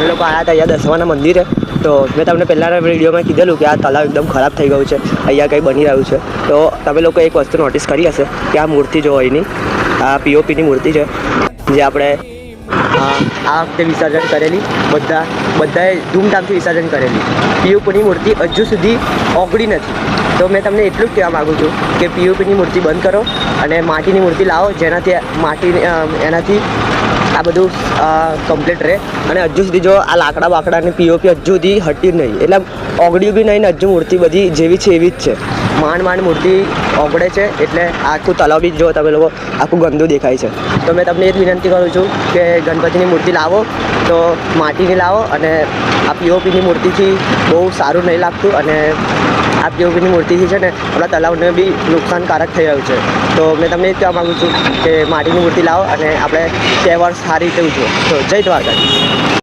અમે લોકો આવ્યા હતા અહીંયા દસવાના મંદિરે. તો મેં તમને પહેલાંના વિડીયોમાં કીધેલું કે આ તલાવ એકદમ ખરાબ થઈ ગયું છે, અહીંયા કંઈ બની રહ્યું છે. તો તમે લોકો એક વસ્તુ નોટિસ કરી હશે કે આ મૂર્તિ જો અહીંની આ પીઓપીની મૂર્તિ છે, જે આપણે આ વખતે વિસર્જન કરેલી, બધાએ ધૂમધામથી વિસર્જન કરેલી. પીઓપીની મૂર્તિ હજુ સુધી ઓગળી નથી. તો મેં તમને એટલું જ કહેવા માગું છું કે પીઓપીની મૂર્તિ બંધ કરો અને માટીની મૂર્તિ લાવો, જેનાથી એનાથી આ બધું કમ્પ્લીટ રહે. અને હજુ સુધી જો આ લાકડા બાકડાની પીઓપી હજુ સુધી હટી જ નહીં, એટલે ઓગળ્યું બી નહીં ને હજુ મૂર્તિ બધી જેવી છે એવી જ છે. માંડ મૂર્તિ ઓગળે છે, એટલે આખું તલાવ બી જો તમે લોકો આખું ગંદુ દેખાય છે. તો મેં તમને એ જ વિનંતી કરું છું કે ગણપતિની મૂર્તિ લાવો તો માટીની લાવો, અને આ પીઓપીની મૂર્તિથી બહુ સારું નહીં લાગતું, અને આ પીઓપીની મૂર્તિથી છે ને આપણા તલાવને બી નુકસાનકારક થઈ રહ્યું છે. તો મેં તમને એ જ કહેવા માગું છું કે માટીની મૂર્તિ લાવો અને આપણે તહેવાર સારી રીતે ઉજવો. તો જય દ્વારકાધીશ.